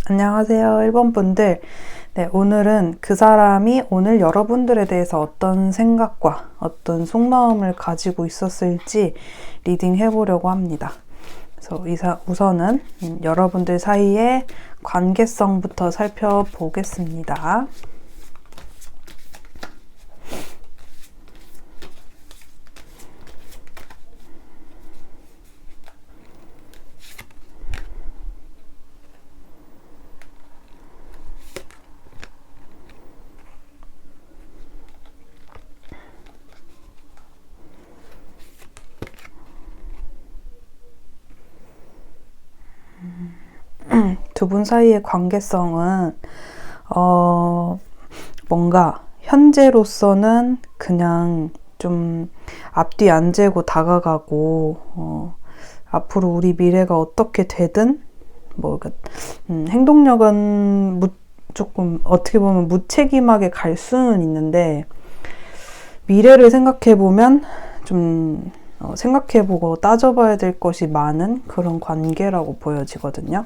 안녕하세요, 1번 분들. 네, 오늘은 그 사람이 오늘 여러분들에 대해서 어떤 생각과 어떤 속마음을 가지고 있었을지 리딩 해보려고 합니다. 그래서 우선은 여러분들 사이의 관계성부터 살펴보겠습니다. 두 분 사이의 관계성은 뭔가 현재로서는 그냥 좀 앞뒤 안 재고 다가가고 앞으로 우리 미래가 어떻게 되든 행동력은 조금 어떻게 보면 무책임하게 갈 수는 있는데 미래를 생각해보면 좀 생각해보고 따져봐야 될 것이 많은 그런 관계라고 보여지거든요.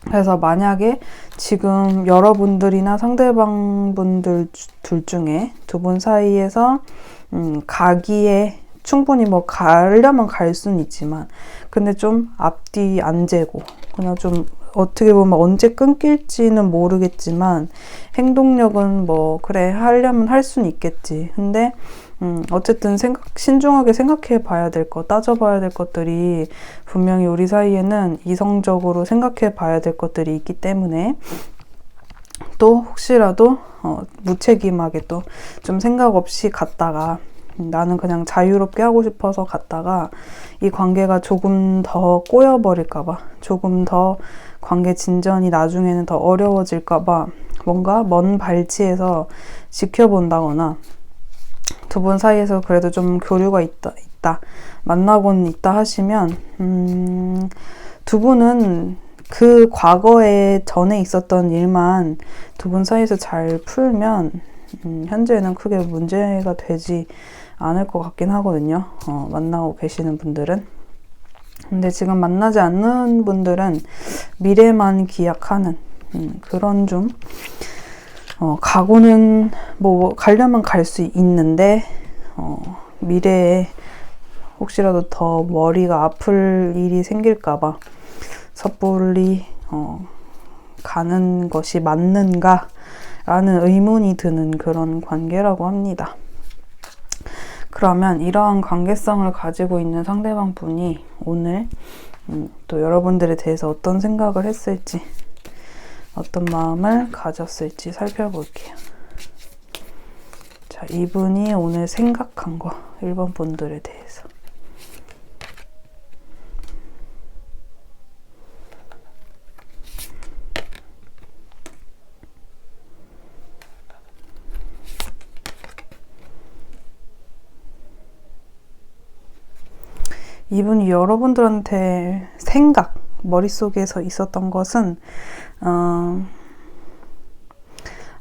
그래서 만약에 지금 여러분들이나 상대방 분들 둘 중에 두 분 사이에서 가기에 충분히 가려면 갈 수는 있지만 근데 좀 앞뒤 안 재고 그냥 좀 어떻게 보면 언제 끊길지는 모르겠지만 행동력은 그래 하려면 할 수는 있겠지. 근데 어쨌든 신중하게 생각해 봐야 될 것, 따져봐야 될 것들이 분명히 우리 사이에는 이성적으로 생각해 봐야 될 것들이 있기 때문에 또 혹시라도 무책임하게 또 좀 생각 없이 갔다가 나는 그냥 자유롭게 하고 싶어서 갔다가 이 관계가 조금 더 꼬여버릴까봐, 조금 더 관계 진전이 나중에는 더 어려워질까봐 뭔가 먼 발치에서 지켜본다거나 두 분 사이에서 그래도 좀 교류가 있다 만나고는 있다 하시면 두 분은 그 과거에 전에 있었던 일만 두 분 사이에서 잘 풀면 현재는 크게 문제가 되지 않을 것 같긴 하거든요. 만나고 계시는 분들은. 근데 지금 만나지 않는 분들은 미래만 기약하는 그런 좀 가고는 가려면 갈 수 있는데 미래에 혹시라도 더 머리가 아플 일이 생길까봐 섣불리 가는 것이 맞는가 라는 의문이 드는 그런 관계라고 합니다. 그러면 이러한 관계성을 가지고 있는 상대방 분이 오늘 또 여러분들에 대해서 어떤 생각을 했을지 어떤 마음을 가졌을지 살펴볼게요. 자, 이분이 오늘 생각한 거 1번 분들에 대해서 이분이 여러분들한테 머릿속에서 있었던 것은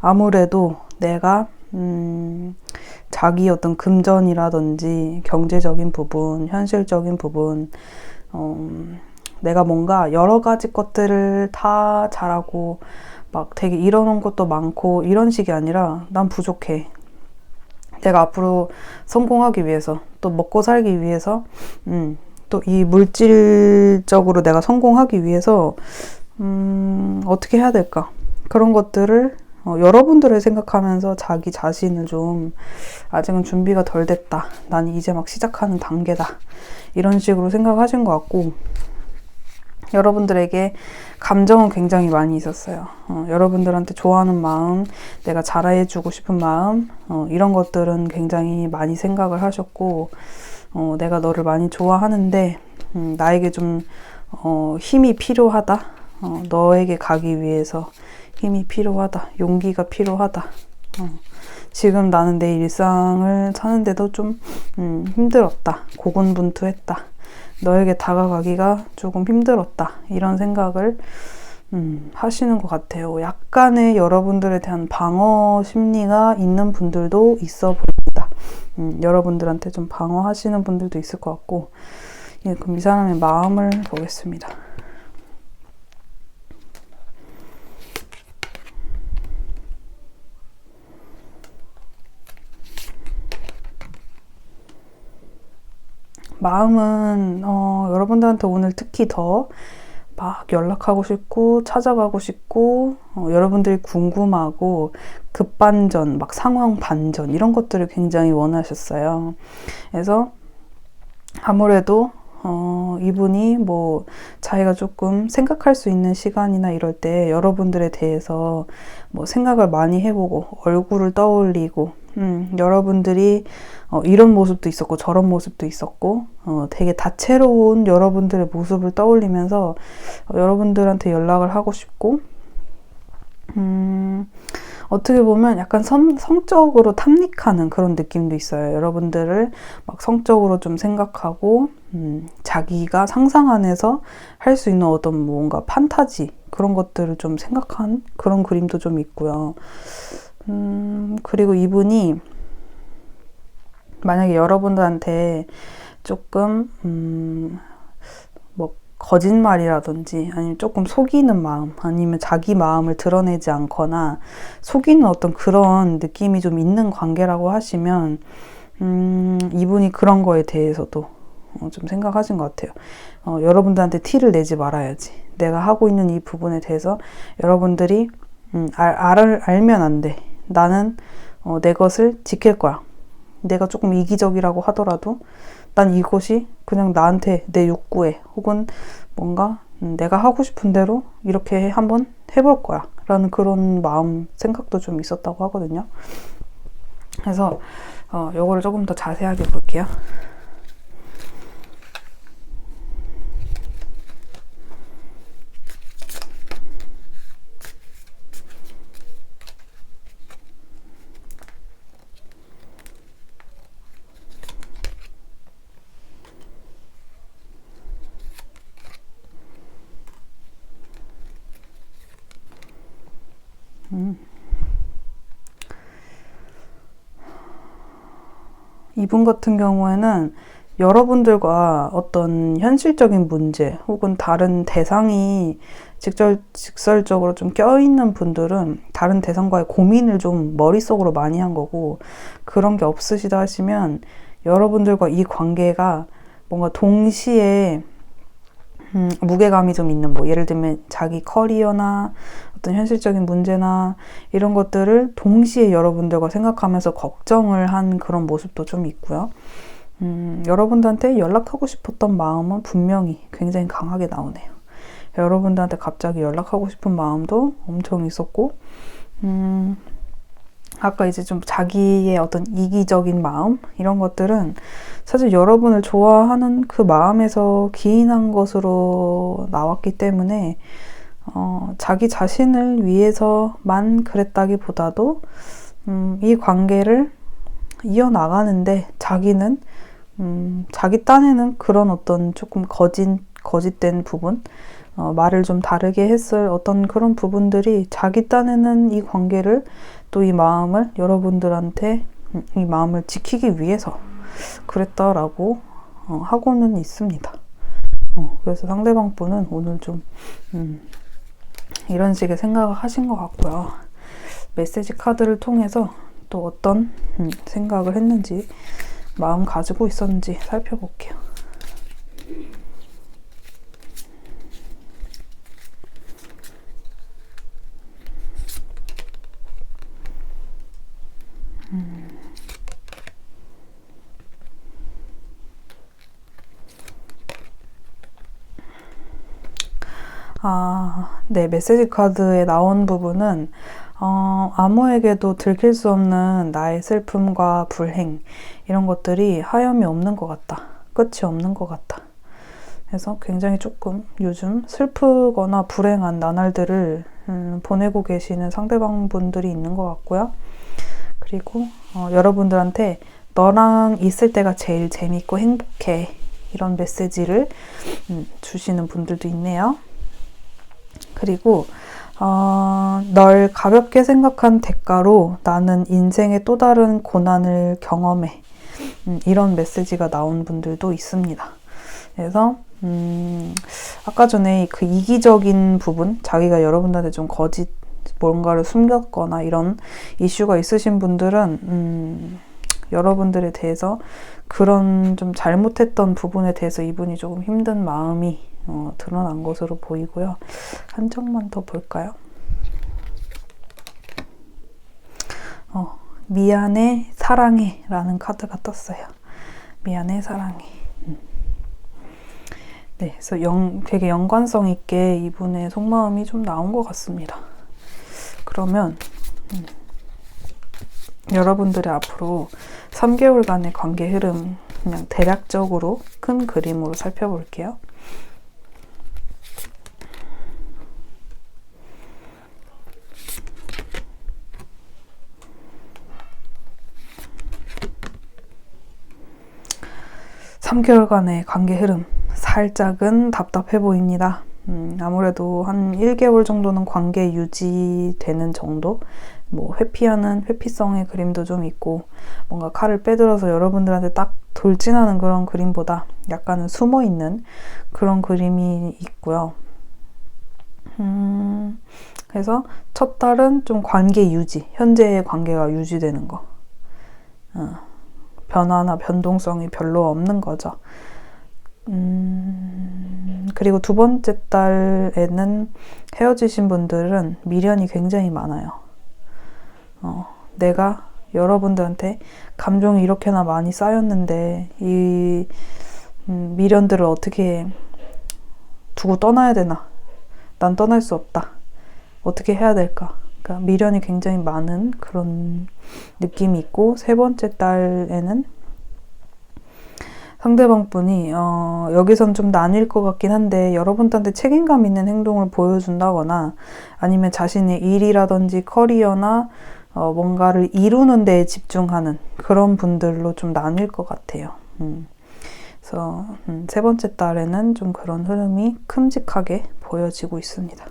아무래도 내가 자기 어떤 금전이라든지 경제적인 부분, 현실적인 부분 내가 뭔가 여러 가지 것들을 다 잘하고 되게 이뤄놓은 것도 많고 이런 식이 아니라 난 부족해. 내가 앞으로 성공하기 위해서 또 먹고 살기 위해서 또 이 물질적으로 내가 성공하기 위해서 어떻게 해야 될까 그런 것들을 여러분들을 생각하면서 자기 자신을 좀 아직은 준비가 덜 됐다, 난 이제 막 시작하는 단계다 이런 식으로 생각하신 것 같고 여러분들에게 감정은 굉장히 많이 있었어요. 여러분들한테 좋아하는 마음, 내가 잘해주고 싶은 마음 이런 것들은 굉장히 많이 생각을 하셨고 내가 너를 많이 좋아하는데 나에게 좀 힘이 필요하다. 너에게 가기 위해서 힘이 필요하다. 용기가 필요하다. 지금 나는 내 일상을 사는데도 좀 힘들었다. 고군분투했다. 너에게 다가가기가 조금 힘들었다. 이런 생각을 하시는 것 같아요. 약간의 여러분들에 대한 방어 심리가 있는 분들도 있어 보입니다. 여러분들한테 좀 방어하시는 분들도 있을 것 같고 그럼 이 사람의 마음을 보겠습니다. 마음은 여러분들한테 오늘 특히 더 막 연락하고 싶고 찾아가고 싶고 여러분들이 궁금하고 급반전, 막 상황 반전 이런 것들을 굉장히 원하셨어요. 그래서 아무래도 이분이 뭐 자기가 조금 생각할 수 있는 시간이나 이럴 때 여러분들에 대해서 뭐 생각을 많이 해보고 얼굴을 떠올리고 여러분들이 이런 모습도 있었고 저런 모습도 있었고 되게 다채로운 여러분들의 모습을 떠올리면서 여러분들한테 연락을 하고 싶고 어떻게 보면 약간 성적으로 탐닉하는 그런 느낌도 있어요. 여러분들을 막 성적으로 좀 생각하고 자기가 상상 안에서 할 수 있는 어떤 뭔가 판타지 그런 것들을 좀 생각한 그런 그림도 좀 있고요. 그리고 이분이 만약에 여러분들한테 조금 뭐 거짓말이라든지 아니면 조금 속이는 마음 아니면 자기 마음을 드러내지 않거나 속이는 어떤 그런 느낌이 좀 있는 관계라고 하시면 이분이 그런 거에 대해서도 좀 생각하신 것 같아요. 여러분들한테 티를 내지 말아야지. 내가 하고 있는 이 부분에 대해서 여러분들이 알면 안 돼. 나는 내 것을 지킬 거야. 내가 조금 이기적이라고 하더라도 난 이것이 그냥 나한테 내 욕구에 혹은 뭔가 내가 하고 싶은 대로 이렇게 한번 해볼 거야 라는 그런 마음 생각도 좀 있었다고 하거든요. 그래서 요거를 조금 더 자세하게 볼게요. 이분 같은 경우에는 여러분들과 어떤 현실적인 문제 혹은 다른 대상이 직설적으로 좀 껴있는 분들은 다른 대상과의 고민을 좀 머릿속으로 많이 한 거고, 그런 게 없으시다 하시면 여러분들과 이 관계가 뭔가 동시에 무게감이 좀 있는, 뭐 예를 들면 자기 커리어나 어떤 현실적인 문제나 이런 것들을 동시에 여러분들과 생각하면서 걱정을 한 그런 모습도 좀 있고요. 여러분들한테 연락하고 싶었던 마음은 분명히 굉장히 강하게 나오네요. 여러분들한테 갑자기 연락하고 싶은 마음도 엄청 있었고, 아까 이제 좀 자기의 어떤 이기적인 마음 이런 것들은 사실 여러분을 좋아하는 그 마음에서 기인한 것으로 나왔기 때문에 자기 자신을 위해서만 그랬다기보다도 이 관계를 이어나가는데 자기는 자기 딴에는 그런 어떤 조금 거짓된 부분, 말을 좀 다르게 했을 어떤 그런 부분들이 자기 딴에는 이 관계를 또 이 마음을 여러분들한테 이 마음을 지키기 위해서 그랬다라고 하고는 있습니다. 그래서 상대방 분은 오늘 좀 이런 식의 생각을 하신 것 같고요. 메시지 카드를 통해서 또 어떤 생각을 했는지, 마음 가지고 있었는지 살펴볼게요. 네, 메시지 카드에 나온 부분은 아무에게도 들킬 수 없는 나의 슬픔과 불행, 이런 것들이 하염이 없는 것 같다. 끝이 없는 것 같다. 그래서 굉장히 조금 요즘 슬프거나 불행한 나날들을 보내고 계시는 상대방 분들이 있는 것 같고요. 그리고 여러분들한테 너랑 있을 때가 제일 재밌고 행복해, 이런 메시지를 주시는 분들도 있네요. 그리고 널 가볍게 생각한 대가로 나는 인생의 또 다른 고난을 경험해, 이런 메시지가 나온 분들도 있습니다. 그래서 아까 전에 그 이기적인 부분, 자기가 여러분들한테 좀 뭔가를 숨겼거나 이런 이슈가 있으신 분들은 여러분들에 대해서 그런 좀 잘못했던 부분에 대해서 이분이 조금 힘든 마음이 드러난 것으로 보이고요. 한 장만 더 볼까요? 미안해, 사랑해 라는 카드가 떴어요. 미안해, 사랑해. 네, 그래서 되게 연관성 있게 이분의 속마음이 좀 나온 것 같습니다. 그러면 여러분들의 앞으로 3개월간의 관계 흐름 그냥 대략적으로 큰 그림으로 살펴볼게요. (3개월간의) 관계 흐름 살짝은 답답해 보입니다. 아무래도 한 1개월 정도는 관계 유지되는 정도? 뭐 회피성의 그림도 좀 있고 뭔가 칼을 빼들어서 여러분들한테 딱 돌진하는 그런 그림보다 약간은 숨어있는 그런 그림이 있고요. 그래서 첫 달은 좀 관계 유지, 현재의 관계가 유지되는 거. 변화나 변동성이 별로 없는 거죠. 그리고 두 번째 달에는 헤어지신 분들은 미련이 굉장히 많아요. 내가 여러분들한테 감정이 이렇게나 많이 쌓였는데 이 미련들을 어떻게 두고 떠나야 되나? 난 떠날 수 없다. 어떻게 해야 될까? 그러니까 미련이 굉장히 많은 그런 느낌이 있고, 세 번째 달에는 상대방 분이 여기선 좀 나뉠 것 같긴 한데 여러분들한테 책임감 있는 행동을 보여준다거나 아니면 자신의 일이라든지 커리어나 뭔가를 이루는 데에 집중하는 그런 분들로 좀 나뉠 것 같아요. 그래서 세 번째 달에는 좀 그런 흐름이 큼직하게 보여지고 있습니다.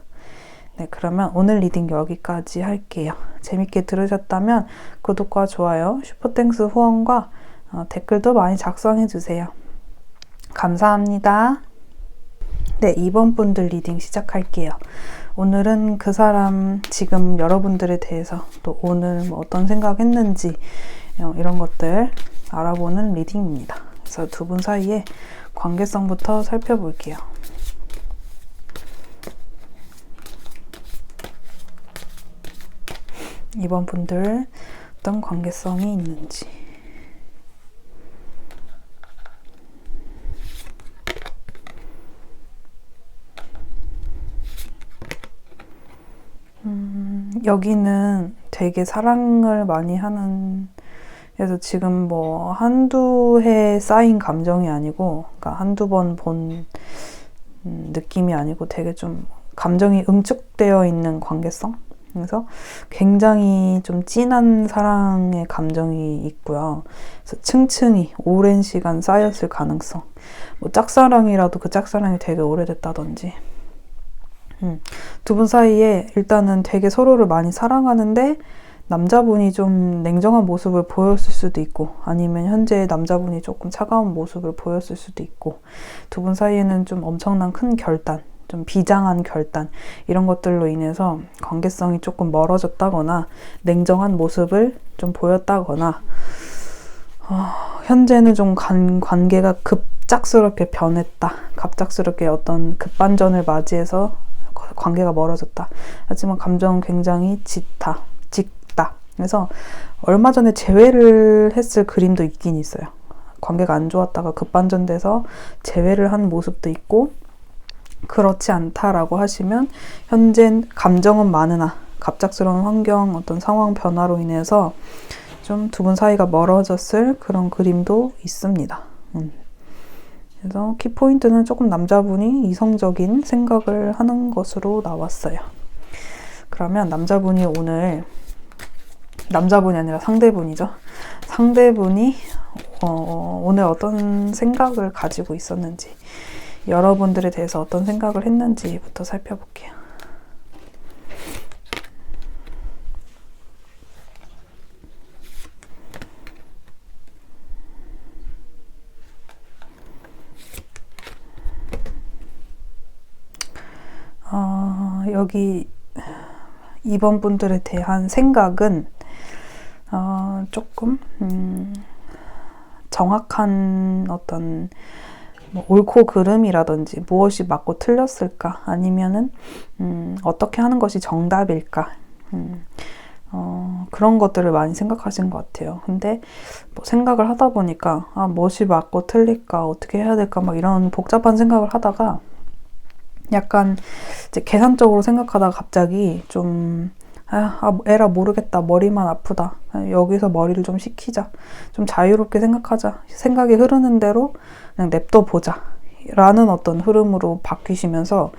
네, 그러면 오늘 리딩 여기까지 할게요. 재밌게 들으셨다면 구독과 좋아요, 슈퍼땡스 후원과 댓글도 많이 작성해주세요. 감사합니다. 네, 2번 분들 리딩 시작할게요. 오늘은 그 사람 지금 여러분들에 대해서 또 오늘 뭐 어떤 생각했는지 이런 것들 알아보는 리딩입니다. 그래서 두 분 사이의 관계성부터 살펴볼게요. 이번 분들 어떤 관계성이 있는지. 여기는 되게 사랑을 많이 하는, 그래서 지금 뭐 한두 해 쌓인 감정이 아니고, 그러니까 한두 번 본 느낌이 아니고 되게 좀 감정이 응축되어 있는 관계성? 그래서 굉장히 좀 진한 사랑의 감정이 있고요. 그래서 층층이 오랜 시간 쌓였을 가능성. 뭐 짝사랑이라도 그 짝사랑이 되게 오래됐다든지. 두 분 사이에 일단은 되게 서로를 많이 사랑하는데 남자분이 좀 냉정한 모습을 보였을 수도 있고, 아니면 현재 남자분이 조금 차가운 모습을 보였을 수도 있고, 두 분 사이에는 좀 엄청난 큰 결단, 좀 비장한 결단, 이런 것들로 인해서 관계성이 조금 멀어졌다거나 냉정한 모습을 좀 보였다거나, 현재는 좀 관계가 급작스럽게 변했다, 갑작스럽게 어떤 급반전을 맞이해서 관계가 멀어졌다. 하지만 감정은 굉장히 짙다. 그래서 얼마 전에 재회를 했을 그림도 있긴 있어요. 관계가 안 좋았다가 급반전돼서 재회를 한 모습도 있고, 그렇지 않다라고 하시면 현재 감정은 많으나 갑작스러운 환경, 어떤 상황 변화로 인해서 좀 두 분 사이가 멀어졌을 그런 그림도 있습니다. 그래서 키포인트는 조금 남자분이 이성적인 생각을 하는 것으로 나왔어요. 그러면 남자분이 오늘, 남자분이 아니라 상대분이죠. 상대분이 오늘 어떤 생각을 가지고 있었는지, 여러분들에 대해서 어떤 생각을 했는지부터 살펴볼게요. 여기 2번 분들에 대한 생각은 조금 정확한 어떤 뭐 옳고 그름이라든지 무엇이 맞고 틀렸을까, 아니면은 어떻게 하는 것이 정답일까, 그런 것들을 많이 생각하신 것 같아요. 근데 뭐 생각을 하다 보니까 무엇이 맞고 틀릴까, 어떻게 해야 될까, 막 이런 복잡한 생각을 하다가 약간 이제 계산적으로 생각하다가 갑자기 좀 에라 모르겠다, 머리만 아프다, 여기서 머리를 좀 식히자, 좀 자유롭게 생각하자, 생각이 흐르는 대로 그냥 냅둬 보자 라는 어떤 흐름으로 바뀌시면서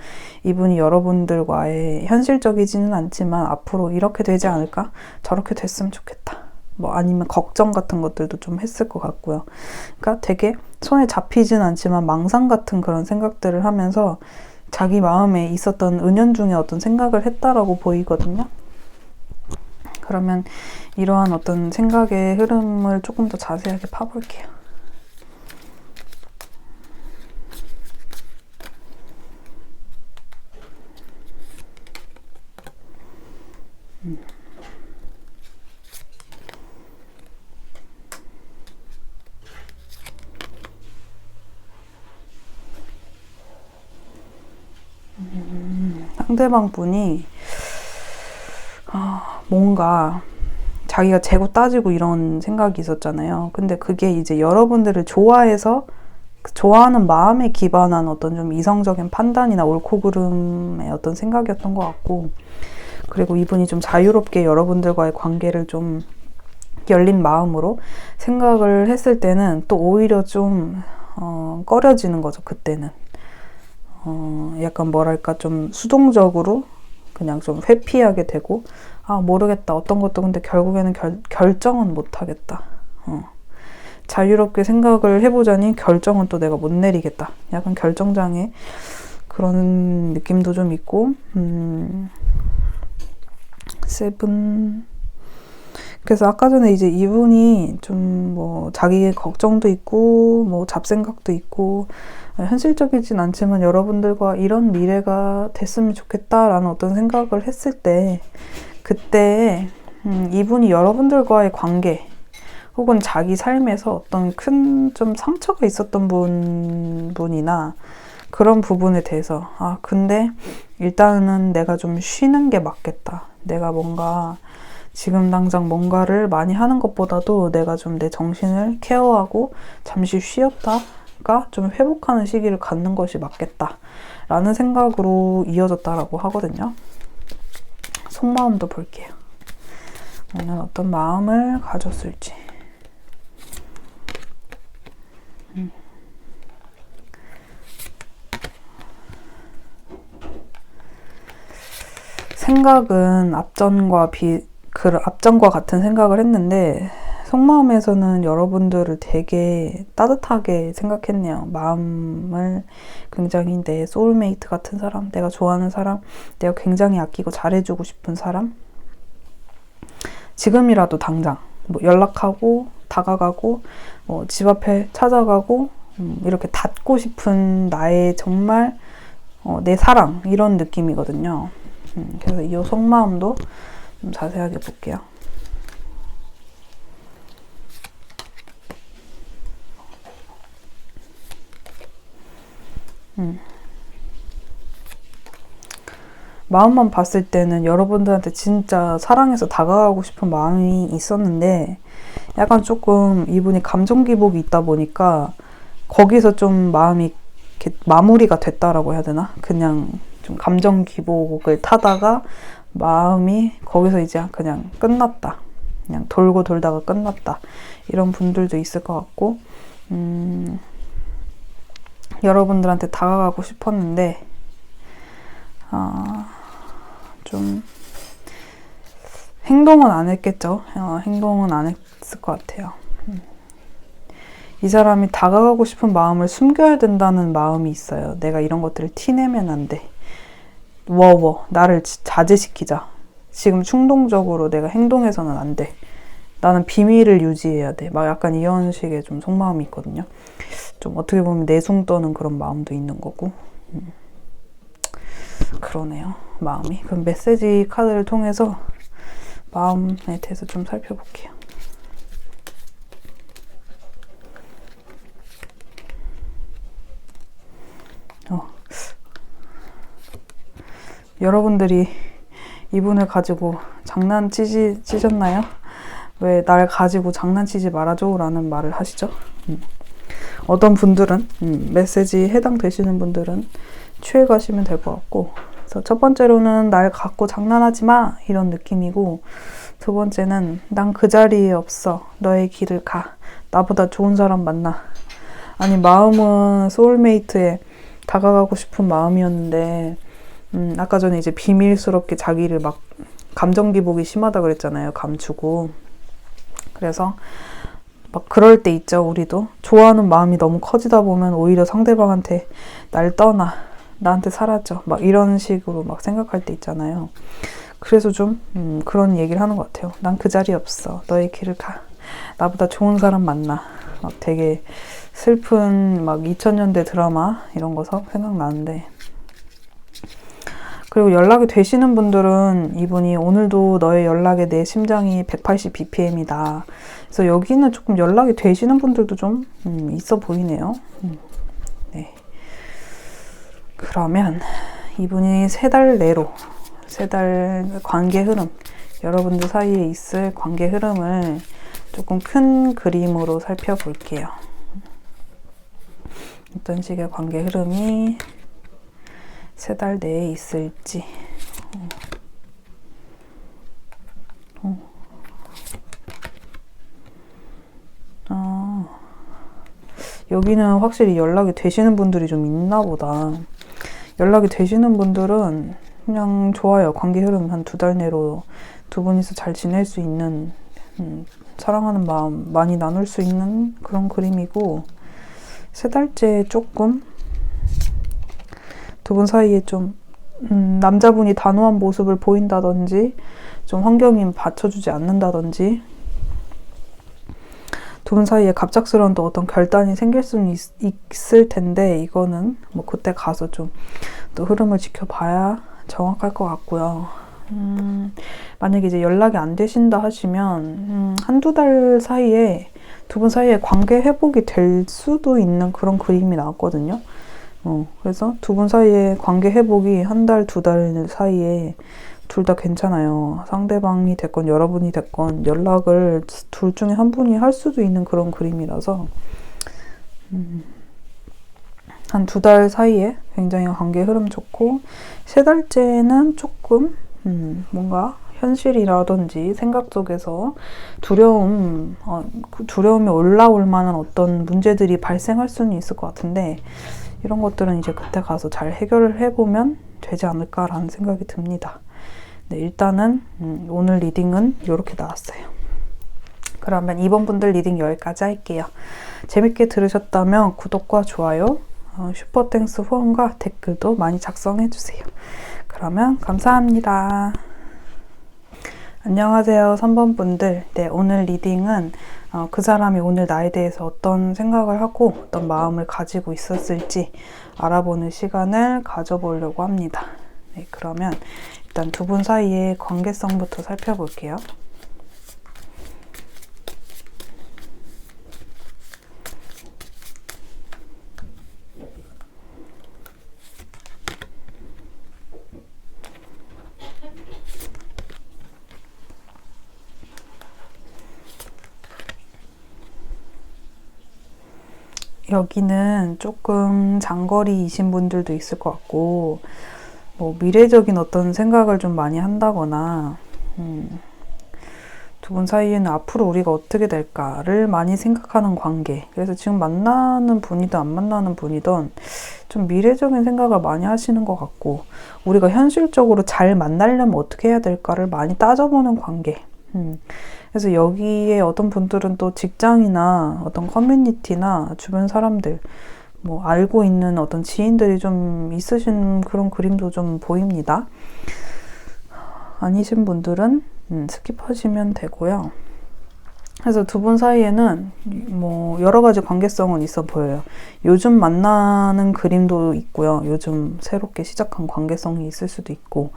이분이 여러분들과의 현실적이지는 않지만 앞으로 이렇게 되지 않을까, 저렇게 됐으면 좋겠다, 뭐 아니면 걱정 같은 것들도 좀 했을 것 같고요. 그러니까 되게 손에 잡히진 않지만 망상 같은 그런 생각들을 하면서 자기 마음에 있었던 은연중에 어떤 생각을 했다라고 보이거든요. 그러면 이러한 어떤 생각의 흐름을 조금 더 자세하게 파볼게요. 상대방 분이 뭔가 자기가 재고 따지고 이런 생각이 있었잖아요. 근데 그게 이제 여러분들을 좋아해서 좋아하는 마음에 기반한 어떤 좀 이성적인 판단이나 옳고 그름의 어떤 생각이었던 것 같고, 그리고 이분이 좀 자유롭게 여러분들과의 관계를 좀 열린 마음으로 생각을 했을 때는 또 오히려 좀 꺼려지는 거죠. 그때는 약간 뭐랄까 좀 수동적으로 그냥 좀 회피하게 되고, 모르겠다, 어떤 것도 근데 결국에는 결정은 못 하겠다, 자유롭게 생각을 해보자니 결정은 또 내가 못 내리겠다, 약간 결정장애 그런 느낌도 좀 있고, 세븐. 그래서 아까 전에 이제 이분이 좀 뭐 자기의 걱정도 있고 뭐 잡생각도 있고 현실적이진 않지만 여러분들과 이런 미래가 됐으면 좋겠다라는 어떤 생각을 했을 때, 그때 이분이 여러분들과의 관계 혹은 자기 삶에서 어떤 큰 좀 상처가 있었던 분이나 그런 부분에 대해서 근데 일단은 내가 좀 쉬는 게 맞겠다, 내가 뭔가 지금 당장 뭔가를 많이 하는 것보다도 내가 좀 내 정신을 케어하고 잠시 쉬었다가 좀 회복하는 시기를 갖는 것이 맞겠다 라는 생각으로 이어졌다라고 하거든요. 속마음도 볼게요. 오늘 어떤 마음을 가졌을지. 생각은 앞전과 같은 생각을 했는데 속마음에서는 여러분들을 되게 따뜻하게 생각했네요. 마음을 굉장히 내 소울메이트 같은 사람, 내가 좋아하는 사람, 내가 굉장히 아끼고 잘해주고 싶은 사람, 지금이라도 당장 뭐 연락하고 다가가고 집 앞에 찾아가고 이렇게 닿고 싶은 나의 정말 내 사랑, 이런 느낌이거든요. 그래서 이 속마음도 좀 자세하게 볼게요. 마음만 봤을 때는 여러분들한테 진짜 사랑해서 다가가고 싶은 마음이 있었는데 약간 조금 이분이 감정 기복이 있다 보니까 거기서 좀 마음이 이렇게 마무리가 됐다라고 해야 되나? 그냥 좀 감정 기복을 타다가 마음이 거기서 이제 그냥 끝났다, 그냥 돌고 돌다가 끝났다, 이런 분들도 있을 것 같고, 여러분들한테 다가가고 싶었는데 좀 행동은 안 했겠죠. 행동은 안 했을 것 같아요. 이 사람이 다가가고 싶은 마음을 숨겨야 된다는 마음이 있어요. 내가 이런 것들을 티내면 안 돼. 나를 자제시키자. 지금 충동적으로 내가 행동해서는 안 돼. 나는 비밀을 유지해야 돼. 막 약간 이런 식의 좀 속마음이 있거든요. 좀 어떻게 보면 내숭 떠는 그런 마음도 있는 거고. 그러네요. 마음이. 그럼 메시지 카드를 통해서 마음에 대해서 좀 살펴볼게요. 여러분들이 이분을 가지고 장난치셨나요? 왜 날 가지고 장난치지 말아줘? 라는 말을 하시죠. 어떤 분들은 메시지 해당되시는 분들은 취해가시면 될 것 같고, 그래서 첫 번째로는 날 갖고 장난하지 마 이런 느낌이고, 두 번째는 난 그 자리에 없어. 너의 길을 가. 나보다 좋은 사람 만나. 아니, 마음은 소울메이트에 다가가고 싶은 마음이었는데, 아까 전에 이제 비밀스럽게 자기를 막 감정 기복이 심하다 그랬잖아요. 감추고. 그래서 막 그럴 때 있죠. 우리도 좋아하는 마음이 너무 커지다 보면 오히려 상대방한테 날 떠나, 나한테 사라져, 막 이런 식으로 막 생각할 때 있잖아요. 그래서 좀 그런 얘기를 하는 것 같아요. 난 그 자리에 없어. 너의 길을 가. 나보다 좋은 사람 만나. 막 되게 슬픈 막 2000년대 드라마 이런 거 생각나는데, 그리고 연락이 되시는 분들은 이분이 오늘도 너의 연락에 내 심장이 180bpm이다. 그래서 여기는 조금 연락이 되시는 분들도 좀 있어 보이네요. 네. 그러면 이분이 3달 내로, 3달 관계 흐름, 여러분들 사이에 있을 관계 흐름을 조금 큰 그림으로 살펴볼게요. 어떤 식의 관계 흐름이 3달 내에 있을지. 여기는 확실히 연락이 되시는 분들이 좀 있나 보다. 연락이 되시는 분들은 그냥 좋아요. 관계 흐름 한 2달 내로 두 분이서 잘 지낼 수 있는, 사랑하는 마음 많이 나눌 수 있는 그런 그림이고, 3달째 조금 두 분 사이에 좀 남자분이 단호한 모습을 보인다든지, 좀 환경이 받쳐주지 않는다든지, 두 분 사이에 갑작스러운 또 어떤 결단이 생길 수는 있을 텐데, 이거는 뭐 그때 가서 좀 또 흐름을 지켜봐야 정확할 것 같고요. 만약에 이제 연락이 안 되신다 하시면 1~2달 사이에 두 분 사이에 관계 회복이 될 수도 있는 그런 그림이 나왔거든요. 그래서 두 분 사이에 관계 회복이 1달, 2달 사이에 둘 다 괜찮아요. 상대방이 됐건 여러분이 됐건 연락을 둘 중에 한 분이 할 수도 있는 그런 그림이라서, 한 2달 사이에 굉장히 관계 흐름 좋고, 3달째는 조금 뭔가 현실이라든지 생각 속에서 두려움이 올라올 만한 어떤 문제들이 발생할 수는 있을 것 같은데, 이런 것들은 이제 그때 가서 잘 해결을 해보면 되지 않을까라는 생각이 듭니다. 네, 일단은 오늘 리딩은 이렇게 나왔어요. 그러면 이번 분들 리딩 여기까지 할게요. 재밌게 들으셨다면 구독과 좋아요, 슈퍼땡스 후원과 댓글도 많이 작성해주세요. 그러면 감사합니다. 안녕하세요, 3번 분들. 네, 오늘 리딩은 그 사람이 오늘 나에 대해서 어떤 생각을 하고 어떤 마음을 가지고 있었을지 알아보는 시간을 가져보려고 합니다. 네, 그러면 일단 두 분 사이의 관계성부터 살펴볼게요. 여기는 조금 장거리이신 분들도 있을 것 같고, 뭐 미래적인 어떤 생각을 좀 많이 한다거나, 두 분 사이에는 앞으로 우리가 어떻게 될까를 많이 생각하는 관계. 그래서 지금 만나는 분이든 안 만나는 분이든 좀 미래적인 생각을 많이 하시는 것 같고, 우리가 현실적으로 잘 만나려면 어떻게 해야 될까를 많이 따져보는 관계. 그래서 여기에 어떤 분들은 또 직장이나 어떤 커뮤니티나 주변 사람들, 뭐 알고 있는 어떤 지인들이 좀 있으신 그런 그림도 좀 보입니다. 아니신 분들은 스킵하시면 되고요. 그래서 두 분 사이에는 뭐 여러 가지 관계성은 있어 보여요. 요즘 만나는 그림도 있고요. 요즘 새롭게 시작한 관계성이 있을 수도 있고,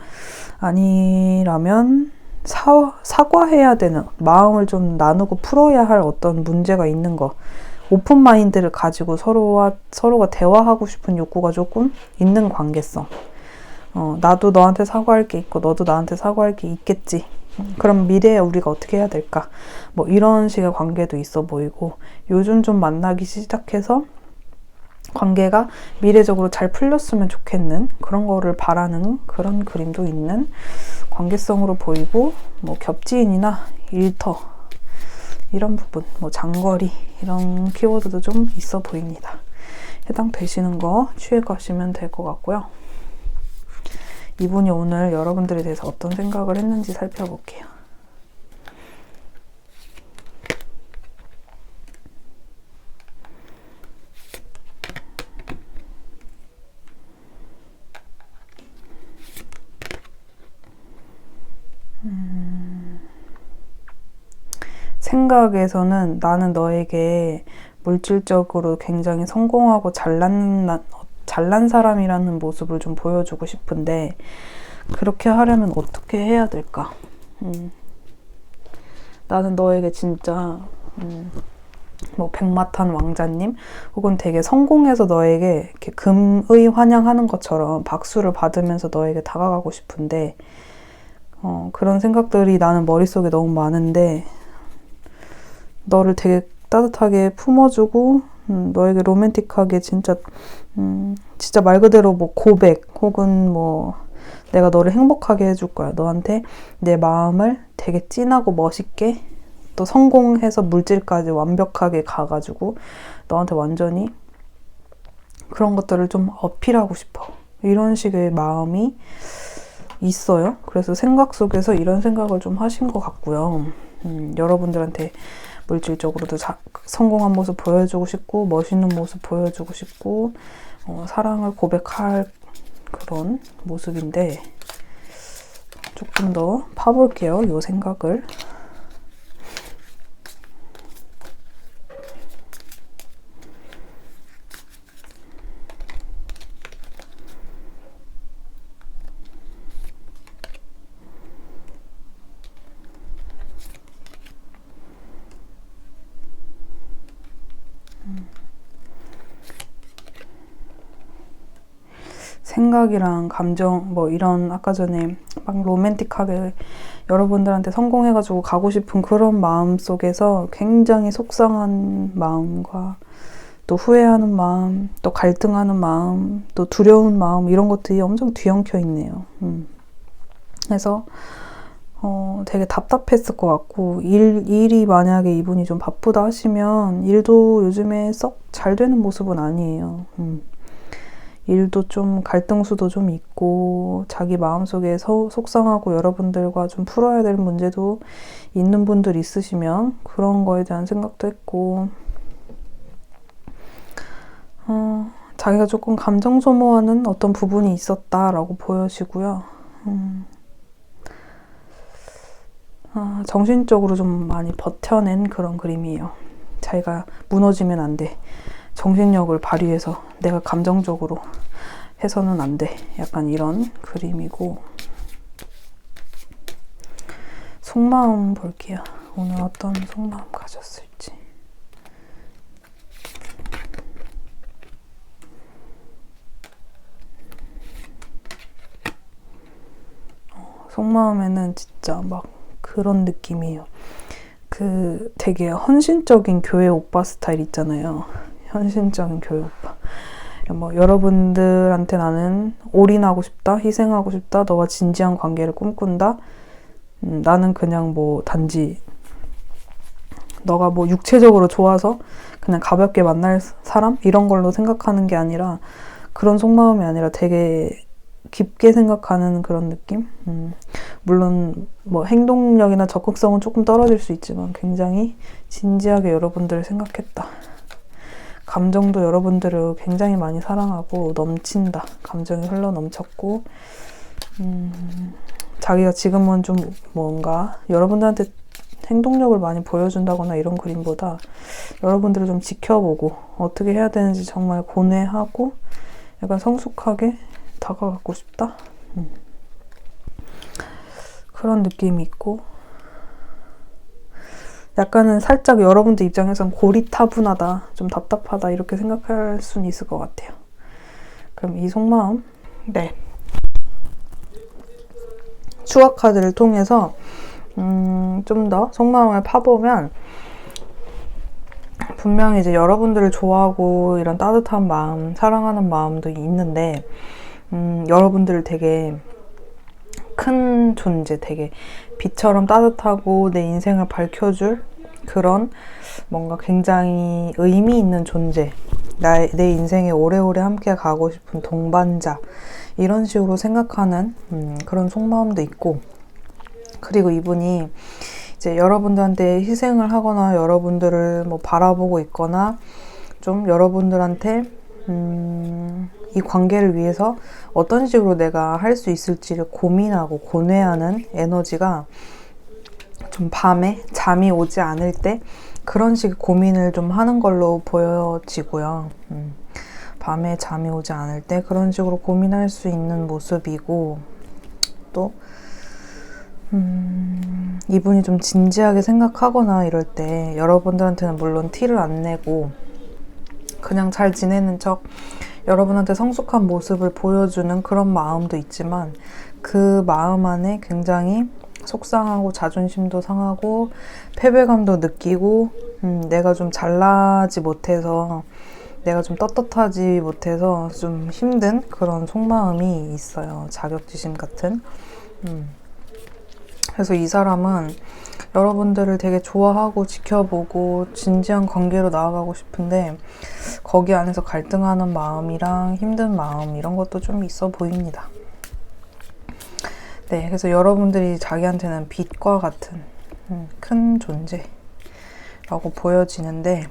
아니라면 사과해야 되는, 마음을 좀 나누고 풀어야 할 어떤 문제가 있는 거, 오픈 마인드를 가지고 서로가 대화하고 싶은 욕구가 조금 있는 관계성, 나도 너한테 사과할 게 있고 너도 나한테 사과할 게 있겠지. 그럼 미래에 우리가 어떻게 해야 될까? 뭐 이런 식의 관계도 있어 보이고, 요즘 좀 만나기 시작해서 관계가 미래적으로 잘 풀렸으면 좋겠는 그런 거를 바라는 그런 그림도 있는 관계성으로 보이고, 뭐 겹지인이나 일터 이런 부분, 뭐 장거리 이런 키워드도 좀 있어 보입니다. 해당되시는 거 취해 가시면 될 것 같고요. 이분이 오늘 여러분들에 대해서 어떤 생각을 했는지 살펴볼게요. 생각에서는 나는 너에게 물질적으로 굉장히 성공하고 잘난 사람이라는 모습을 좀 보여주고 싶은데, 그렇게 하려면 어떻게 해야 될까? 나는 너에게 진짜 뭐 백마탄 왕자님 혹은 되게 성공해서 너에게 이렇게 금의 환영하는 것처럼 박수를 받으면서 너에게 다가가고 싶은데, 그런 생각들이 나는 머릿속에 너무 많은데, 너를 되게 따뜻하게 품어주고 너에게 로맨틱하게 진짜 말 그대로 뭐 고백 혹은 뭐 내가 너를 행복하게 해줄 거야. 너한테 내 마음을 되게 진하고 멋있게, 또 성공해서 물질까지 완벽하게 가가지고 너한테 완전히 그런 것들을 좀 어필하고 싶어. 이런 식의 마음이 있어요. 그래서 생각 속에서 이런 생각을 좀 하신 것 같고요. 여러분들한테 물질적으로도 성공한 모습 보여주고 싶고, 멋있는 모습 보여주고 싶고, 사랑을 고백할 그런 모습인데, 조금 더 파볼게요, 이 생각을. 생각이랑 감정, 뭐 이런 아까 전에 막 로맨틱하게 여러분들한테 성공해가지고 가고 싶은 그런 마음 속에서 굉장히 속상한 마음과 또 후회하는 마음, 또 갈등하는 마음, 또 두려운 마음, 이런 것들이 엄청 뒤엉켜 있네요. 그래서 되게 답답했을 것 같고, 일이 만약에 이분이 좀 바쁘다 하시면 일도 요즘에 썩 잘 되는 모습은 아니에요. 일도 좀 갈등수도 좀 있고, 자기 마음속에 속상하고 여러분들과 좀 풀어야 될 문제도 있는 분들 있으시면 그런 거에 대한 생각도 했고, 자기가 조금 감정 소모하는 어떤 부분이 있었다라고 보여지고요. 정신적으로 좀 많이 버텨낸 그런 그림이에요. 자기가 무너지면 안 돼. 정신력을 발휘해서 내가 감정적으로 해서는 안 돼. 약간 이런 그림이고, 속마음 볼게요. 오늘 어떤 속마음 가졌을지. 속마음에는 진짜 막 그런 느낌이에요. 그 되게 헌신적인 교회 오빠 스타일 있잖아요. 헌신적인 교회 오빠. 뭐 여러분들한테 나는 올인하고 싶다, 희생하고 싶다, 너와 진지한 관계를 꿈꾼다. 나는 그냥 뭐 단지 너가 뭐 육체적으로 좋아서 그냥 가볍게 만날 사람? 이런 걸로 생각하는 게 아니라, 그런 속마음이 아니라 되게 깊게 생각하는 그런 느낌? 물론 뭐 행동력이나 적극성은 조금 떨어질 수 있지만 굉장히 진지하게 여러분들을 생각했다. 감정도 여러분들을 굉장히 많이 사랑하고 넘친다. 감정이 흘러 넘쳤고, 자기가 지금은 좀 뭔가 여러분들한테 행동력을 많이 보여준다거나 이런 그림보다 여러분들을 좀 지켜보고 어떻게 해야 되는지 정말 고뇌하고 약간 성숙하게 다가가고 싶다. 그런 느낌이 있고, 약간은 살짝 여러분들 입장에선 고리타분하다, 좀 답답하다 이렇게 생각할 수는 있을 것 같아요. 그럼 이 속마음, 네, 추억 카드를 통해서 좀 더 속마음을 파보면 분명히 이제 여러분들을 좋아하고 이런 따뜻한 마음, 사랑하는 마음도 있는데 여러분들을 되게 큰 존재, 되게 빛처럼 따뜻하고 내 인생을 밝혀줄 그런 뭔가 굉장히 의미 있는 존재, 내 인생에 오래오래 함께 가고 싶은 동반자, 이런 식으로 생각하는 그런 속마음도 있고, 그리고 이분이 이제 여러분들한테 희생을 하거나 여러분들을 뭐 바라보고 있거나 좀 여러분들한테 이 관계를 위해서 어떤 식으로 내가 할 수 있을지를 고민하고 고뇌하는 에너지가 좀 밤에 잠이 오지 않을 때 그런 식의 고민을 좀 하는 걸로 보여지고요. 밤에 잠이 오지 않을 때 그런 식으로 고민할 수 있는 모습이고, 또 이분이 좀 진지하게 생각하거나 이럴 때 여러분들한테는 물론 티를 안 내고 그냥 잘 지내는 척 여러분한테 성숙한 모습을 보여주는 그런 마음도 있지만, 그 마음 안에 굉장히 속상하고 자존심도 상하고 패배감도 느끼고 내가 좀 잘나지 못해서, 내가 좀 떳떳하지 못해서 좀 힘든 그런 속마음이 있어요. 자격지심 같은. 그래서 이 사람은 여러분들을 되게 좋아하고 지켜보고 진지한 관계로 나아가고 싶은데 거기 안에서 갈등하는 마음이랑 힘든 마음, 이런 것도 좀 있어 보입니다. 네, 그래서 여러분들이 자기한테는 빛과 같은 큰 존재라고 보여지는데,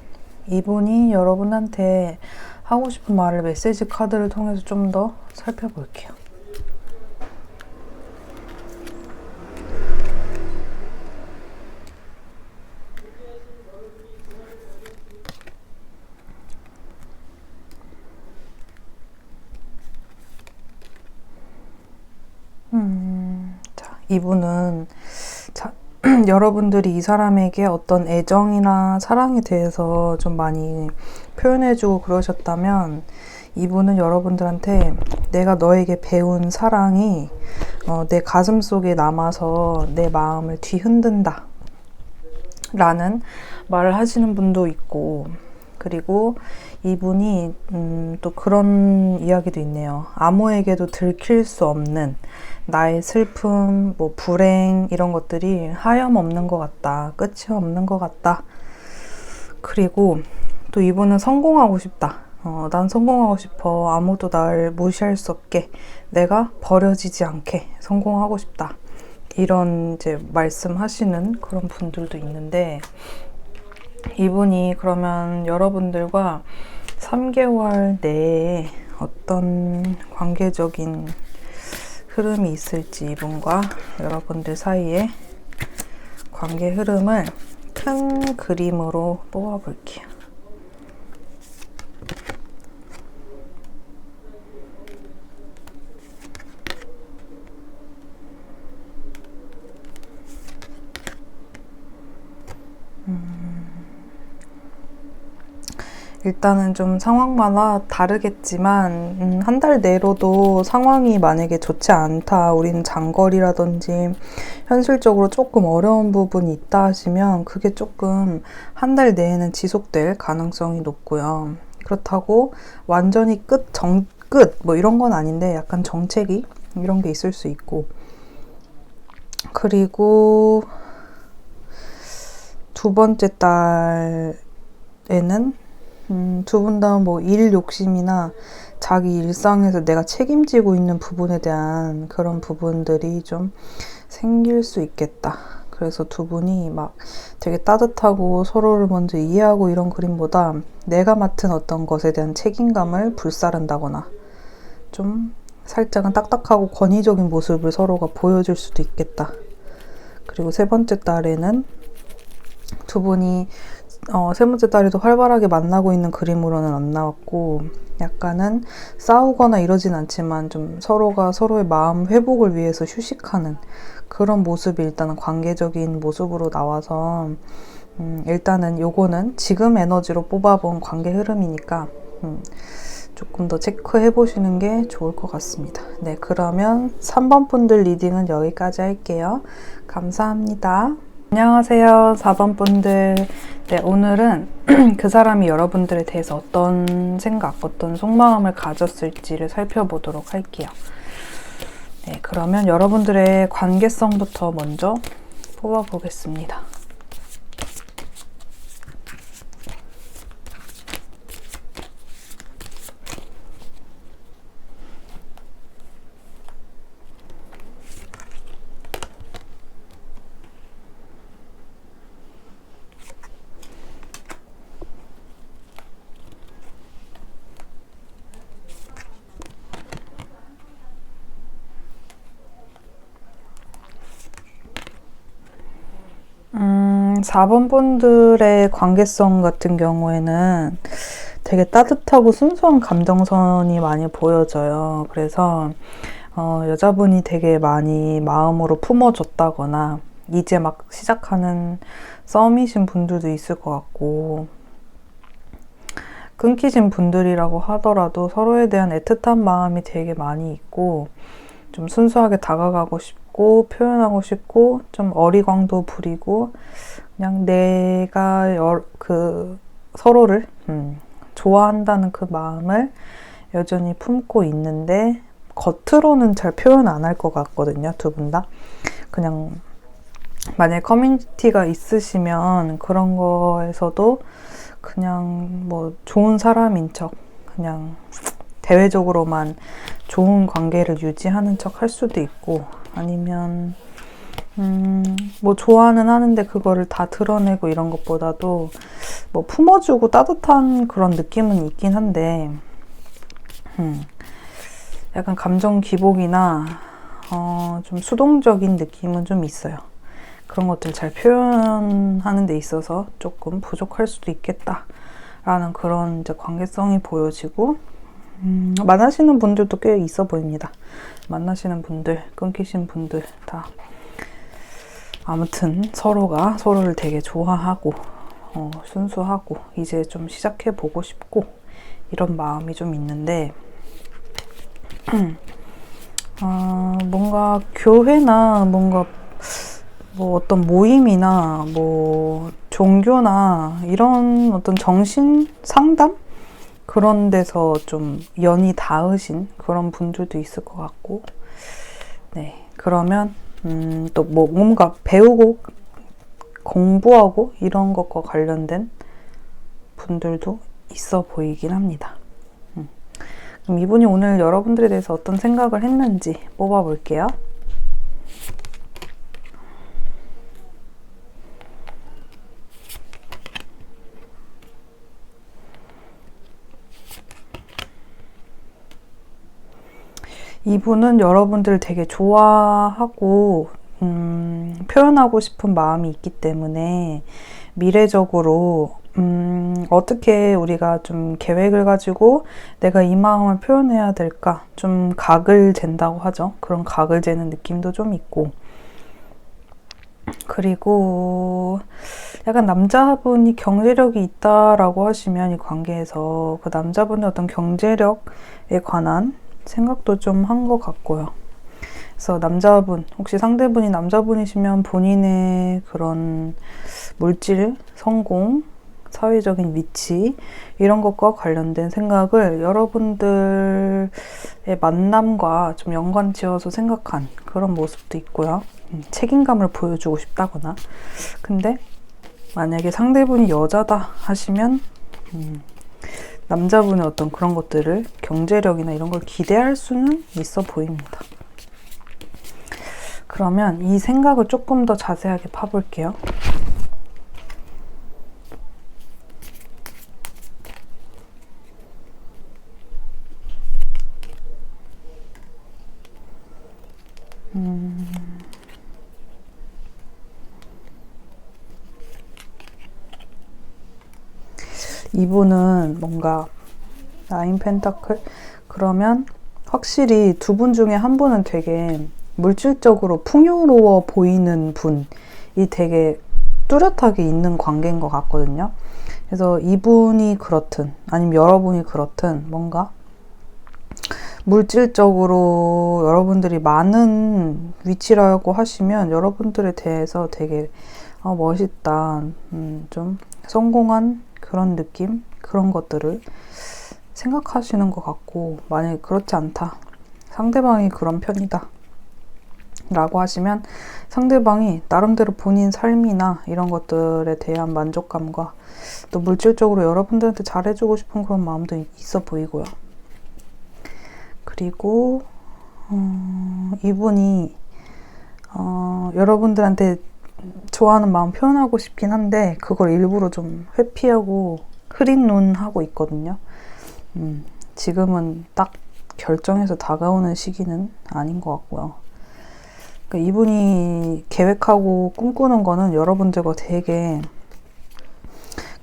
이분이 여러분한테 하고 싶은 말을 메시지 카드를 통해서 좀 더 살펴볼게요. 자, 이분은 여러분들이 이 사람에게 어떤 애정이나 사랑에 대해서 좀 많이 표현해주고 그러셨다면, 이분은 여러분들한테 내가 너에게 배운 사랑이 내 가슴 속에 남아서 내 마음을 뒤흔든다 라는 말을 하시는 분도 있고, 그리고 이분이 또 그런 이야기도 있네요. 아무에게도 들킬 수 없는 나의 슬픔, 뭐 불행, 이런 것들이 하염없는 것 같다, 끝이 없는 것 같다. 그리고 또 이분은 성공하고 싶다. 난 성공하고 싶어. 아무도 날 무시할 수 없게, 내가 버려지지 않게 성공하고 싶다. 이런 이제 말씀하시는 그런 분들도 있는데, 이분이 그러면 여러분들과 3개월 내에 어떤 관계적인 흐름이 있을지, 이분과 여러분들 사이에 관계 흐름을 큰 그림으로 뽑아볼게요. 일단은 좀 상황마다 다르겠지만 한 달 내로도 상황이 만약에 좋지 않다, 우리는 장거리라든지 현실적으로 조금 어려운 부분이 있다 하시면 그게 조금 한 달 내에는 지속될 가능성이 높고요. 그렇다고 완전히 끝 뭐 이런 건 아닌데 약간 정체기 이런 게 있을 수 있고, 그리고 두 번째 달에는 두 분 다 뭐 일 욕심이나 자기 일상에서 내가 책임지고 있는 부분에 대한 그런 부분들이 좀 생길 수 있겠다. 그래서 두 분이 막 되게 따뜻하고 서로를 먼저 이해하고 이런 그림보다 내가 맡은 어떤 것에 대한 책임감을 불사른다거나 좀 살짝은 딱딱하고 권위적인 모습을 서로가 보여줄 수도 있겠다. 그리고 세 번째 달에는 두 분이 세 번째 달에도 활발하게 만나고 있는 그림으로는 안 나왔고, 약간은 싸우거나 이러진 않지만 좀 서로가 서로의 마음 회복을 위해서 휴식하는 그런 모습이 일단은 관계적인 모습으로 나와서 일단은 요거는 지금 에너지로 뽑아본 관계 흐름이니까 조금 더 체크해 보시는 게 좋을 것 같습니다. 네, 그러면 3번 분들 리딩은 여기까지 할게요. 감사합니다. 안녕하세요, 4번 분들. 네, 오늘은 그 사람이 여러분들에 대해서 어떤 생각, 어떤 속마음을 가졌을지를 살펴보도록 할게요. 네, 그러면 여러분들의 관계성부터 먼저 뽑아보겠습니다. 음, 4번 분들의 관계성 같은 경우에는 되게 따뜻하고 순수한 감정선이 많이 보여져요. 그래서 여자분이 되게 많이 마음으로 품어줬다거나 이제 막 시작하는 썸이신 분들도 있을 것 같고, 끊기신 분들이라고 하더라도 서로에 대한 애틋한 마음이 되게 많이 있고, 좀 순수하게 다가가고 싶고 표현하고 싶고 좀 어리광도 부리고 그냥 내가 서로를 좋아한다는 그 마음을 여전히 품고 있는데 겉으로는 잘 표현 안 할 것 같거든요. 두 분 다. 그냥 만약에 커뮤니티가 있으시면 그런 거에서도 그냥 뭐 좋은 사람인 척, 그냥 대외적으로만 좋은 관계를 유지하는 척 할 수도 있고, 아니면 뭐 좋아는 하는데 그거를 다 드러내고 이런 것보다도 뭐 품어주고 따뜻한 그런 느낌은 있긴 한데, 약간 감정 기복이나 좀 수동적인 느낌은 좀 있어요. 그런 것들 잘 표현하는 데 있어서 조금 부족할 수도 있겠다라는 그런 이제 관계성이 보여지고, 만나시는 분들도 꽤 있어 보입니다. 만나시는 분들, 끊기신 분들 다 아무튼 서로가 서로를 되게 좋아하고 순수하고 이제 좀 시작해 보고 싶고 이런 마음이 좀 있는데, 뭔가 교회나 뭔가 뭐 어떤 모임이나 뭐 종교나 이런 어떤 정신 상담? 그런 데서 좀 연이 닿으신 그런 분들도 있을 것 같고, 네, 그러면 또 뭐 뭔가 배우고 공부하고 이런 것과 관련된 분들도 있어 보이긴 합니다. 그럼 이분이 오늘 여러분들에 대해서 어떤 생각을 했는지 뽑아볼게요. 이분은 여러분들 되게 좋아하고 표현하고 싶은 마음이 있기 때문에 미래적으로 어떻게 우리가 좀 계획을 가지고 내가 이 마음을 표현해야 될까, 좀 각을 잰다고 하죠. 그런 각을 재는 느낌도 좀 있고, 그리고 약간 남자분이 경제력이 있다라고 하시면 이 관계에서 그 남자분의 어떤 경제력에 관한 생각도 좀 한 것 같고요. 그래서 남자분, 혹시 상대분이 남자분이시면 본인의 그런 물질, 성공, 사회적인 위치 이런 것과 관련된 생각을 여러분들의 만남과 좀 연관지어서 생각한 그런 모습도 있고요. 책임감을 보여주고 싶다거나. 근데 만약에 상대분이 여자다 하시면 남자분의 어떤 그런 것들을, 경제력이나 이런 걸 기대할 수는 있어 보입니다. 그러면 이 생각을 조금 더 자세하게 파볼게요. 이분은 뭔가 나인 펜타클? 그러면 확실히 두 분 중에 한 분은 되게 물질적으로 풍요로워 보이는 분이 되게 뚜렷하게 있는 관계인 것 같거든요. 그래서 이분이 그렇든 아니면 여러분이 그렇든 뭔가 물질적으로 여러분들이 많은 위치라고 하시면 여러분들에 대해서 되게 멋있다, 좀 성공한 그런 느낌? 그런 것들을 생각하시는 것 같고, 만약에 그렇지 않다, 상대방이 그런 편이다 라고 하시면 상대방이 나름대로 본인 삶이나 이런 것들에 대한 만족감과 또 물질적으로 여러분들한테 잘해주고 싶은 그런 마음도 있어 보이고요. 그리고 이분이 여러분들한테 좋아하는 마음 표현하고 싶긴 한데 그걸 일부러 좀 회피하고 흐린 눈 하고 있거든요. 지금은 딱 결정해서 다가오는 시기는 아닌 것 같고요. 그러니까 이분이 계획하고 꿈꾸는 거는 여러분들과 되게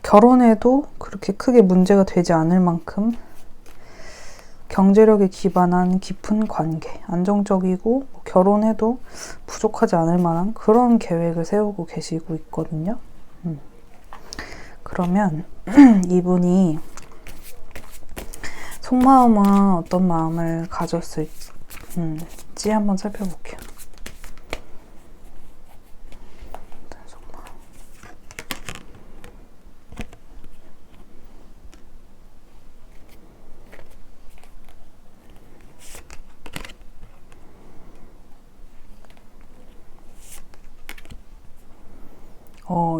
결혼해도 그렇게 크게 문제가 되지 않을 만큼 경제력에 기반한 깊은 관계, 안정적이고 결혼해도 부족하지 않을 만한 그런 계획을 세우고 계시고 있거든요. 그러면 이분이 속마음은 어떤 마음을 가졌을지 한번 살펴볼게요.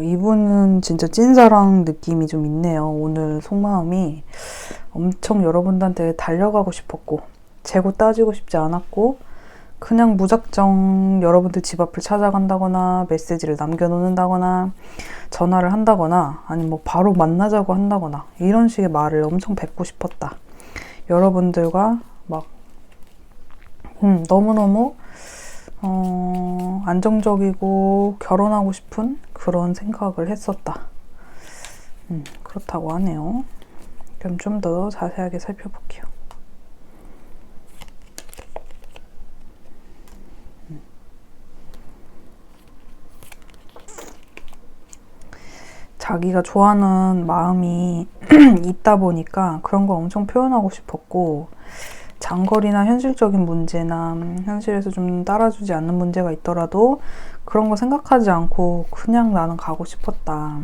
이분은 진짜 찐사랑 느낌이 좀 있네요. 오늘 속마음이 엄청 여러분들한테 달려가고 싶었고 재고 따지고 싶지 않았고 그냥 무작정 여러분들 집 앞을 찾아간다거나 메시지를 남겨놓는다거나 전화를 한다거나 아니면 뭐 바로 만나자고 한다거나 이런 식의 말을 엄청 뱉고 싶었다. 여러분들과 막 너무너무 안정적이고 결혼하고 싶은 그런 생각을 했었다. 그렇다고 하네요. 그럼 좀 더 자세하게 살펴볼게요. 자기가 좋아하는 마음이 있다 보니까 그런 거 엄청 표현하고 싶었고 장거리나 현실적인 문제나 현실에서 좀 따라주지 않는 문제가 있더라도 그런 거 생각하지 않고 그냥 나는 가고 싶었다.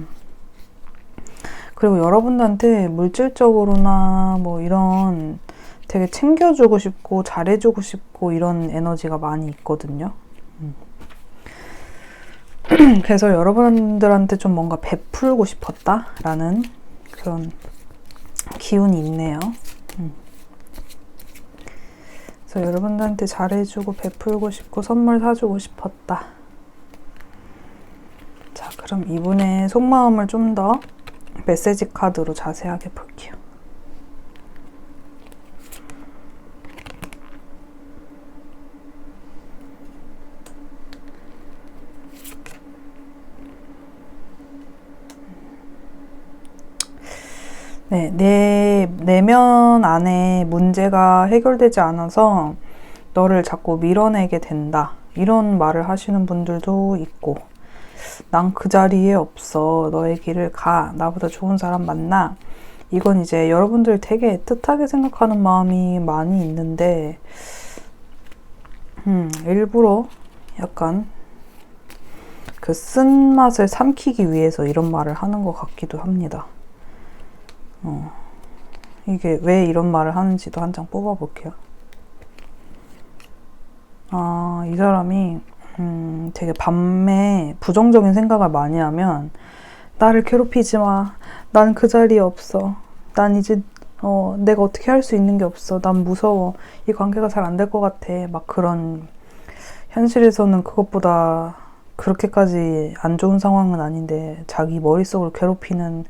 그리고 여러분들한테 물질적으로나 뭐 이런 되게 챙겨주고 싶고 잘해주고 싶고 이런 에너지가 많이 있거든요. 그래서 여러분들한테 좀 뭔가 베풀고 싶었다라는 그런 기운이 있네요. 그래서 여러분들한테 잘해주고 베풀고 싶고 선물 사주고 싶었다. 자, 그럼 이분의 속마음을 좀 더 메시지 카드로 자세하게 볼게요. 네, 내 내면 안에 문제가 해결되지 않아서 너를 자꾸 밀어내게 된다. 이런 말을 하시는 분들도 있고, 난 그 자리에 없어. 너의 길을 가. 나보다 좋은 사람 만나. 이건 이제 여러분들 되게 애틋하게 생각하는 마음이 많이 있는데, 일부러 약간 그 쓴맛을 삼키기 위해서 이런 말을 하는 것 같기도 합니다. 이게 왜 이런 말을 하는지도 한 장 뽑아볼게요. 이 사람이 되게 밤에 부정적인 생각을 많이 하면 나를 괴롭히지 마. 난 그 자리에 없어. 난 이제 내가 어떻게 할 수 있는 게 없어. 난 무서워. 이 관계가 잘 안 될 것 같아. 막 그런 현실에서는 그것보다 그렇게까지 안 좋은 상황은 아닌데 자기 머릿속을 괴롭히는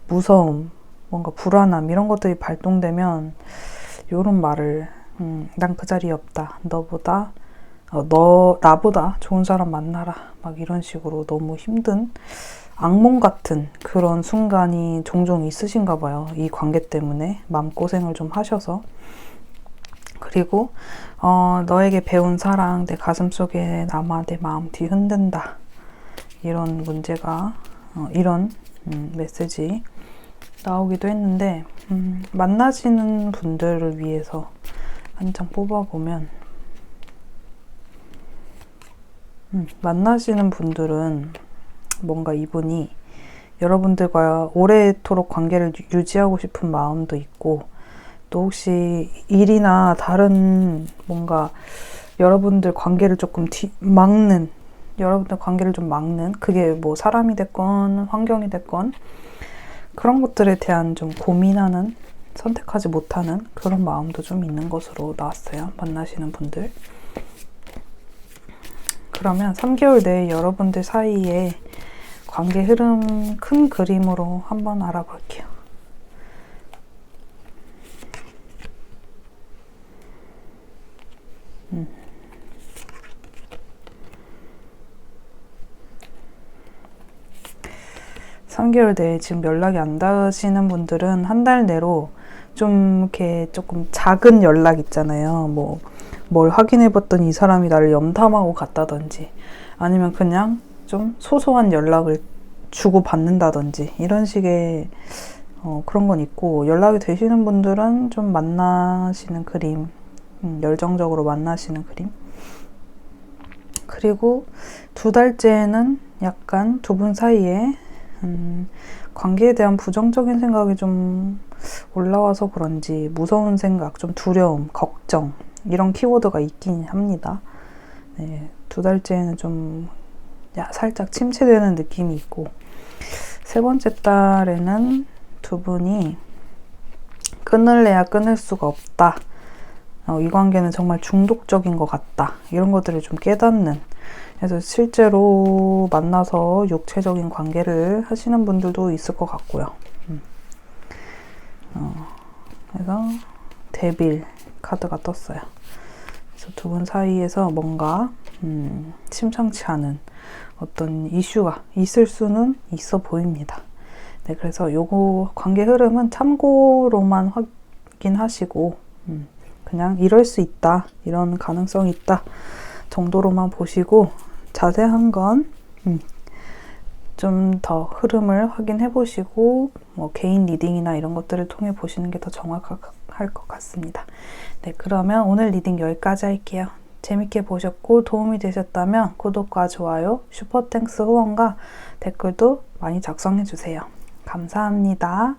무서움, 뭔가 불안함 이런 것들이 발동되면 이런 말을 난 그 자리에 없다. 나보다 좋은 사람 만나라. 막 이런 식으로 너무 힘든 악몽 같은 그런 순간이 종종 있으신가 봐요. 이 관계 때문에 마음고생을 좀 하셔서. 그리고 너에게 배운 사랑 내 가슴속에 남아 내 마음 뒤흔든다. 이런 문제가 이런 메시지 나오기도 했는데 만나시는 분들을 위해서 한 장 뽑아보면 만나시는 분들은 뭔가 이분이 여러분들과 오래도록 관계를 유지하고 싶은 마음도 있고, 또 혹시 일이나 다른 뭔가 여러분들 관계를 조금 막는, 여러분들 관계를 좀 막는, 그게 뭐 사람이 됐건 환경이 됐건 그런 것들에 대한 좀 고민하는, 선택하지 못하는 그런 마음도 좀 있는 것으로 나왔어요. 만나시는 분들. 그러면 3개월 내에 여러분들 사이에 관계 흐름 큰 그림으로 한번 알아볼게요. 음. 삼 3개월 내에 지금 연락이 안 닿으시는 분들은 한 달 내로 좀 이렇게 조금 작은 연락 있잖아요. 뭐 뭘 확인해 봤더니 이 사람이 나를 염탐하고 갔다든지, 아니면 그냥 좀 소소한 연락을 주고 받는다든지, 이런 식의 그런 건 있고, 연락이 되시는 분들은 좀 만나시는 그림, 열정적으로 만나시는 그림. 그리고 2달째는 약간 두 분 사이에 관계에 대한 부정적인 생각이 좀 올라와서 그런지 무서운 생각, 좀 두려움, 걱정, 이런 키워드가 있긴 합니다. 네, 2달째는 좀 살짝 침체되는 느낌이 있고, 3번째 달에는 두 분이 끊을래야 끊을 수가 없다. 이 관계는 정말 중독적인 것 같다. 이런 것들을 좀 깨닫는, 그래서 실제로 만나서 육체적인 관계를 하시는 분들도 있을 것 같고요. 그래서 데빌 카드가 떴어요. 그래서 두 분 사이에서 뭔가 심상치 않은 어떤 이슈가 있을 수는 있어 보입니다. 네, 그래서 요거 관계 흐름은 참고로만 확인하시고 그냥 이럴 수 있다, 이런 가능성이 있다 정도로만 보시고, 자세한 건 좀 더 흐름을 확인해 보시고, 뭐 개인 리딩이나 이런 것들을 통해 보시는 게 더 정확할 것 같습니다. 네, 그러면 오늘 리딩 여기까지 할게요. 재밌게 보셨고 도움이 되셨다면 구독과 좋아요, 슈퍼땡스 후원과 댓글도 많이 작성해 주세요. 감사합니다.